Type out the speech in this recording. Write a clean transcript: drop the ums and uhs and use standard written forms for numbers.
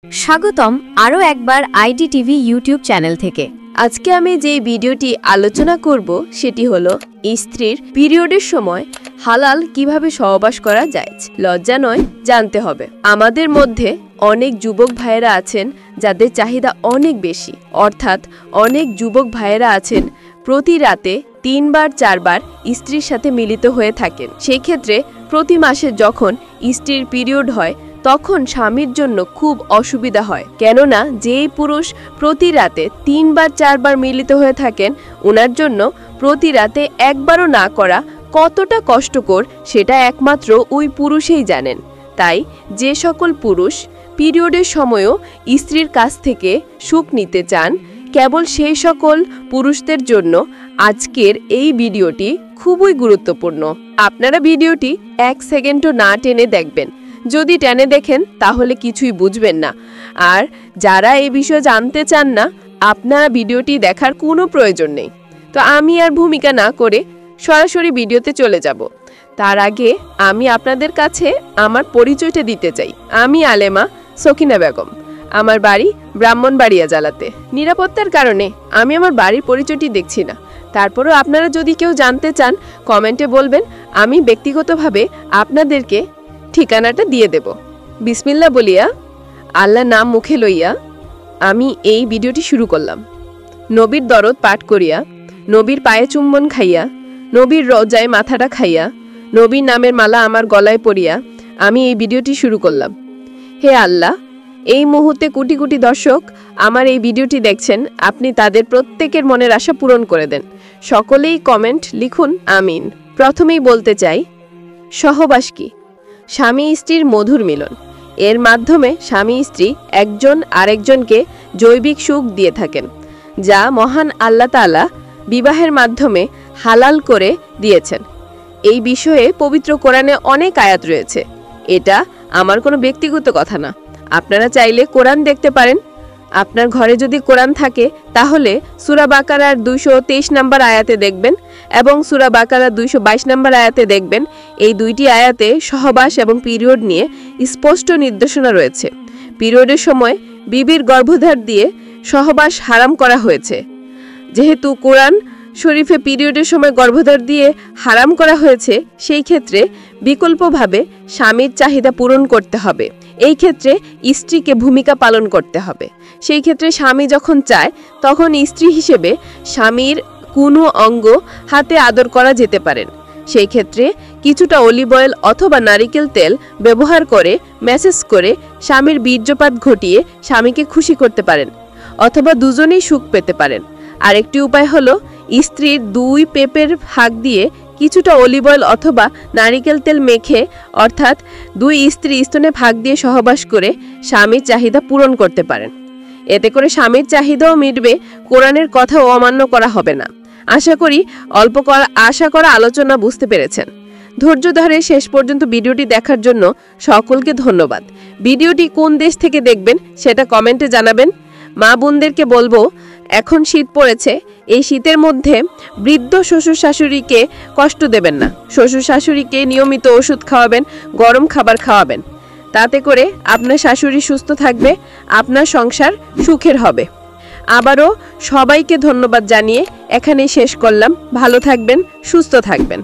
স্বাগতম আরও একবার আইডি টিভি ইউটিউব চ্যানেল থেকে। আজকে আমি যে ভিডিওটি আলোচনা করব সেটি হলো স্ত্রীর পিরিয়ডের সময় হালাল কিভাবে সহবাস করা যায়। লজ্জা নয়, জানতে হবে। আমাদের মধ্যে অনেক যুবক ভাইয়েরা আছেন যাদের চাহিদা অনেক বেশি, অর্থাৎ অনেক যুবক ভাইয়েরা আছেন প্রতি রাতে 3 বার 4 বার স্ত্রীর সাথে মিলিত হয়ে থাকেন। সেই ক্ষেত্রে প্রতি মাসে যখন স্ত্রীর পিরিয়ড হয় তখন স্বামীর জন্য খুব অসুবিধা হয়, কেননা যেই পুরুষ প্রতি রাতে 3 বার 4 বার মিলিত হয়ে থাকেন ওনার জন্য প্রতি রাতে একবারও না করা কতটা কষ্টকর সেটা একমাত্র ওই পুরুষই জানেন। তাই যে সকল পুরুষ পিরিয়ডের সময়ও স্ত্রীর কাছ থেকে সুখ নিতে চান, কেবল সেই সকল পুরুষদের জন্য আজকের এই ভিডিওটি খুবই গুরুত্বপূর্ণ। আপনারা ভিডিওটি 1 সেকেন্ডও না টেনে দেখবেন। যদি টেনে দেখেন তাহলে কিছুই বুঝবেন না। আর যারা এই বিষয়ে জানতে চান না, আপনারা ভিডিওটি দেখার কোনো প্রয়োজন নেই। তো আমি আর ভূমিকা না করে সরাসরি ভিডিওতে চলে যাব। তার আগে আমি আপনাদের কাছে আমার পরিচয়টা দিতে চাই। আমি আলেমা সকিনা বেগম। আমার বাড়ি ব্রাহ্মণবাড়িয়া জেলাতে। নিরাপত্তার কারণে আমি আমার বাড়ির পরিচয়টি দেখছি না। তারপরেও আপনারা যদি কেউ জানতে চান কমেন্টে বলবেন, আমি ব্যক্তিগতভাবে আপনাদেরকে ঠিকানাটা দিয়ে দেব। বিসমিল্লাহ বলিয়া আল্লাহ নাম মুখে লইয়া আমি এই ভিডিওটি শুরু করলাম। নবীর দরদ পাঠ করিয়া, নবীর পায়ে চুম্বন খাইয়া, নবীর রওজায় মাথাটা খাইয়া, নবীর নামের মালা আমার গলায় পরিয়া আমি এই ভিডিওটি শুরু করলাম। হে আল্লাহ, এই মুহূর্তে কোটি কোটি দর্শক আমার এই ভিডিওটি দেখছেন, আপনি তাদের প্রত্যেকের মনের আশা পূরণ করে দেন। সকলেই কমেন্ট লিখুন আমিন। প্রথমেই বলতে চাই, সহবাস কি? স্বামী স্ত্রীর মধুর মিলন। এর মাধ্যমে স্বামী স্ত্রী একজন আরেকজনকে জৈবিক সুখ দিয়ে থাকেন, যা মহান আল্লাহ তাআলা বিবাহের মাধ্যমে হালাল করে দিয়েছেন। এই বিষয়ে পবিত্র কোরআনে অনেক আয়াত রয়েছে। এটা আমার কোনো ব্যক্তিগত কথা না। আপনারা চাইলে কোরআন দেখতে পারেন। আপনার ঘরে যদি কোরআন থাকে তাহলে সূরা বাকারার 223 নম্বর আয়াতে দেখবেন এবং সূরা বাকারার 222 নম্বর আয়াতে দেখবেন। এই দুইটি আয়াতে সহবাস এবং পিরিয়ড নিয়ে স্পষ্ট নির্দেশনা রয়েছে। পিরিয়ডের সময় বিবির গর্ভধার দিয়ে সহবাস হারাম করা হয়েছে। যেহেতু কোরআন শরীফে পিরিয়ডের সময় গর্ভধার দিয়ে হারাম করা হয়েছে, সেই ক্ষেত্রে বিকল্পভাবে স্বামীর চাহিদা পূরণ করতে হবে। এই ক্ষেত্রে স্ত্রীকে ভূমিকা পালন করতে হবে। সেই ক্ষেত্রে স্বামী যখন চায় তখন স্ত্রী হিসেবে স্বামীর কোনো অঙ্গ হাতে আদর করা যেতে পারেন। সেই ক্ষেত্রে কিছুটা অলিভ অয়েল অথবা নারিকেল তেল ব্যবহার করে ম্যাসেজ করে স্বামীর বীর্যপাত ঘটিয়ে স্বামীকে খুশি করতে পারেন, অথবা দুজনেই সুখ পেতে পারেন। আরেকটি উপায় হলো স্ত্রীর 2 পেপের ফাঁক দিয়ে কিছুটা অলিভ অয়েল অথবা নারিকেল তেল মেখে, অর্থাৎ 2 স্ত্রী স্তনে ফাঁক দিয়ে সহবাস করে স্বামীর চাহিদা পূরণ করতে পারেন। এতে করে স্বামীর চাহিদাও মিটবে, কোরআনের কথাও অমান্য করা হবে না। আশা করি আশা করা আলোচনা বুঝতে পেরেছেন। ধৈর্য ধরে শেষ পর্যন্ত ভিডিওটি দেখার জন্য সকলকে ধন্যবাদ। ভিডিওটি কোন দেশ থেকে দেখবেন সেটা কমেন্টে জানাবেন। মা বোনদেরকে বলবো, এখন শীত পড়েছে, এই শীতের মধ্যে বৃদ্ধ শ্বশুর শাশুড়িকে কষ্ট দেবেন না। শ্বশুর শাশুড়িকে নিয়মিত ওষুধ খাওয়াবেন, গরম খাবার খাওয়াবেন। তাতে করে আপনার শাশুড়ি সুস্থ থাকবে, আপনার সংসার সুখের হবে। আবারও সবাইকে ধন্যবাদ জানিয়ে এখানেই শেষ করলাম। ভালো থাকবেন, সুস্থ থাকবেন।